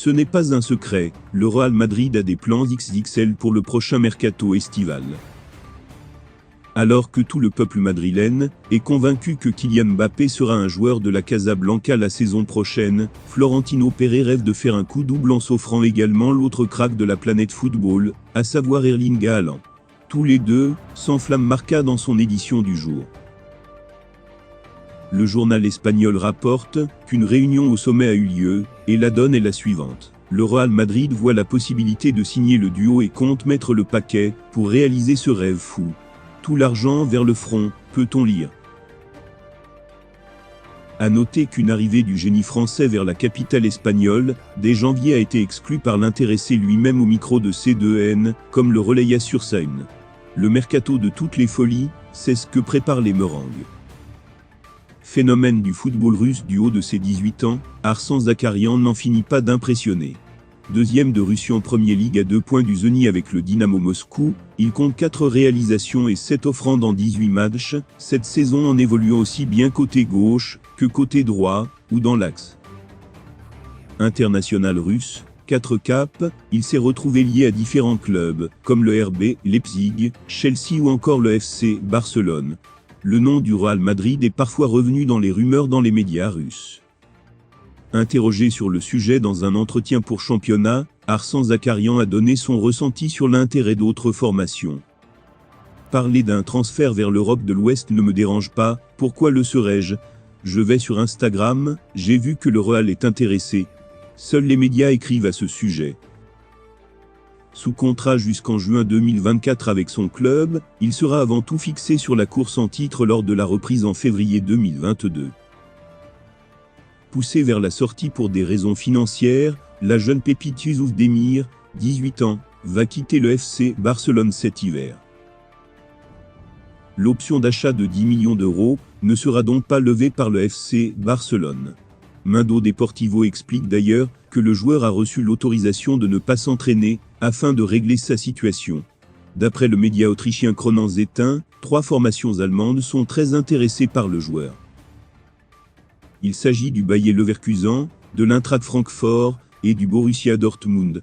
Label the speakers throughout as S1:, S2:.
S1: Ce n'est pas un secret, le Real Madrid a des plans XXL pour le prochain mercato estival. Alors que tout le peuple madrilène est convaincu que Kylian Mbappé sera un joueur de la Casablanca la saison prochaine, Florentino Pérez rêve de faire un coup double en s'offrant également l'autre crack de la planète football, à savoir Erling Haaland. Tous les deux s'enflamment Marca dans son édition du jour. Le journal espagnol rapporte qu'une réunion au sommet a eu lieu, et la donne est la suivante. Le Real Madrid voit la possibilité de signer le duo et compte mettre le paquet pour réaliser ce rêve fou. Tout l'argent vers le front, peut-on lire. À noter qu'une arrivée du génie français vers la capitale espagnole, dès janvier a été exclue par l'intéressé lui-même au micro de C2N, comme le relaya sur Sun. Le mercato de toutes les folies, c'est ce que préparent les meringues. Phénomène du football russe du haut de ses 18 ans, Arsène Zakarian n'en finit pas d'impressionner. Deuxième de Russie en Premier League à 2 points du Zénith avec le Dynamo Moscou, il compte 4 réalisations et 7 offrandes en 18 matchs, cette saison en évoluant aussi bien côté gauche que côté droit, ou dans l'axe. International russe, 4 caps, il s'est retrouvé lié à différents clubs, comme le RB Leipzig, Chelsea ou encore le FC Barcelone. Le nom du Real Madrid est parfois revenu dans les rumeurs dans les médias russes. Interrogé sur le sujet dans un entretien pour Championnat, Arsène Zakarian a donné son ressenti sur l'intérêt d'autres formations. Parler d'un transfert vers l'Europe de l'Ouest ne me dérange pas, pourquoi le serais-je? Je vais sur Instagram, j'ai vu que le Real est intéressé. Seuls les médias écrivent à ce sujet. Sous contrat jusqu'en juin 2024 avec son club, il sera avant tout fixé sur la course en titre lors de la reprise en février 2022. Poussé vers la sortie pour des raisons financières, la jeune pépite Youssouf Demir, 18 ans, va quitter le FC Barcelone cet hiver. L'option d'achat de 10 millions d'euros ne sera donc pas levée par le FC Barcelone. Mundo Deportivo explique d'ailleurs que le joueur a reçu l'autorisation de ne pas s'entraîner afin de régler sa situation. D'après le média autrichien Kronenseiten, 3 formations allemandes sont très intéressées par le joueur. Il s'agit du Bayer Leverkusen, de l'Eintracht Francfort et du Borussia Dortmund.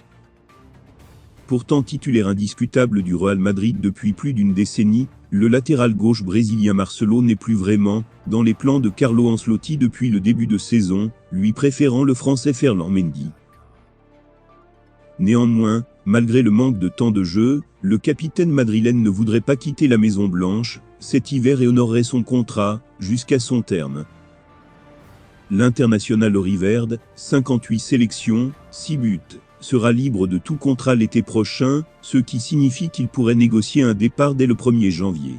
S1: Pourtant titulaire indiscutable du Real Madrid depuis plus d'une décennie, le latéral gauche brésilien Marcelo n'est plus vraiment dans les plans de Carlo Ancelotti depuis le début de saison, lui préférant le français Ferland Mendy. Néanmoins, malgré le manque de temps de jeu, le capitaine madrilène ne voudrait pas quitter la Maison Blanche cet hiver et honorerait son contrat jusqu'à son terme. L'international Auriverde, 58 sélections, 6 buts, sera libre de tout contrat l'été prochain, ce qui signifie qu'il pourrait négocier un départ dès le 1er janvier.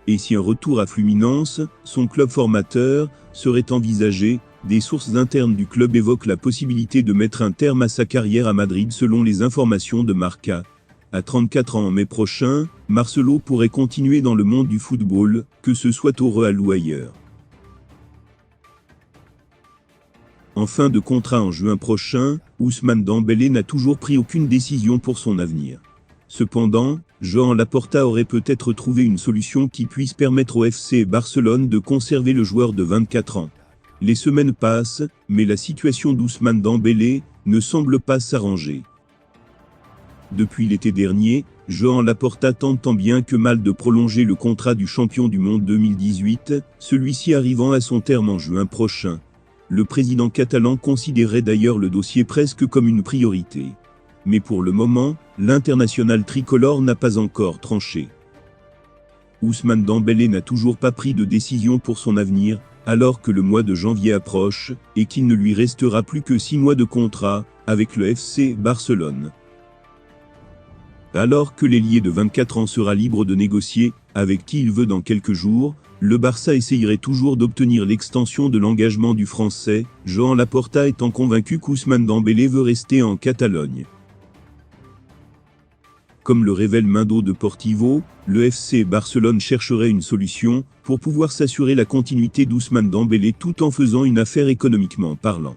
S1: Et si un retour à Fluminense, son club formateur, serait envisagé, des sources internes du club évoquent la possibilité de mettre un terme à sa carrière à Madrid selon les informations de Marca. À 34 ans en mai prochain, Marcelo pourrait continuer dans le monde du football, que ce soit au Real ou ailleurs. En fin de contrat en juin prochain, Ousmane Dembélé n'a toujours pris aucune décision pour son avenir. Cependant, Joan Laporta aurait peut-être trouvé une solution qui puisse permettre au FC Barcelone de conserver le joueur de 24 ans. Les semaines passent, mais la situation d'Ousmane Dembélé ne semble pas s'arranger. Depuis l'été dernier, Joan Laporta tente tant bien que mal de prolonger le contrat du champion du monde 2018, celui-ci arrivant à son terme en juin prochain. Le président catalan considérait d'ailleurs le dossier presque comme une priorité. Mais pour le moment, l'international tricolore n'a pas encore tranché. Ousmane Dembélé n'a toujours pas pris de décision pour son avenir, alors que le mois de janvier approche, et qu'il ne lui restera plus que 6 mois de contrat, avec le FC Barcelone. Alors que l'ailier de 24 ans sera libre de négocier, avec qui il veut dans quelques jours, le Barça essayerait toujours d'obtenir l'extension de l'engagement du Français, Joan Laporta étant convaincu qu'Ousmane Dembélé veut rester en Catalogne. Comme le révèle Mundo Deportivo, le FC Barcelone chercherait une solution pour pouvoir s'assurer la continuité d'Ousmane Dembélé tout en faisant une affaire économiquement parlant.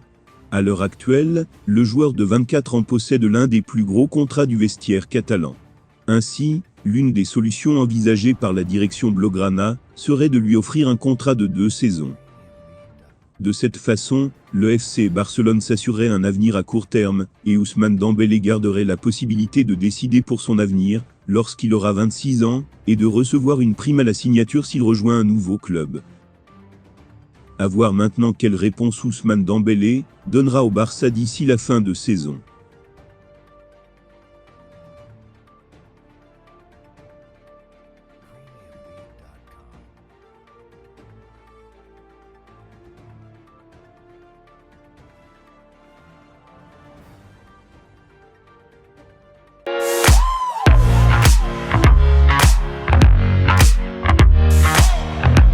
S1: À l'heure actuelle, le joueur de 24 ans possède l'un des plus gros contrats du vestiaire catalan. Ainsi, l'une des solutions envisagées par la direction blaugrana serait de lui offrir un contrat de 2 saisons. De cette façon, le FC Barcelone s'assurerait un avenir à court terme, et Ousmane Dembélé garderait la possibilité de décider pour son avenir, lorsqu'il aura 26 ans, et de recevoir une prime à la signature s'il rejoint un nouveau club. À voir maintenant quelle réponse Ousmane Dembélé donnera au Barça d'ici la fin de saison.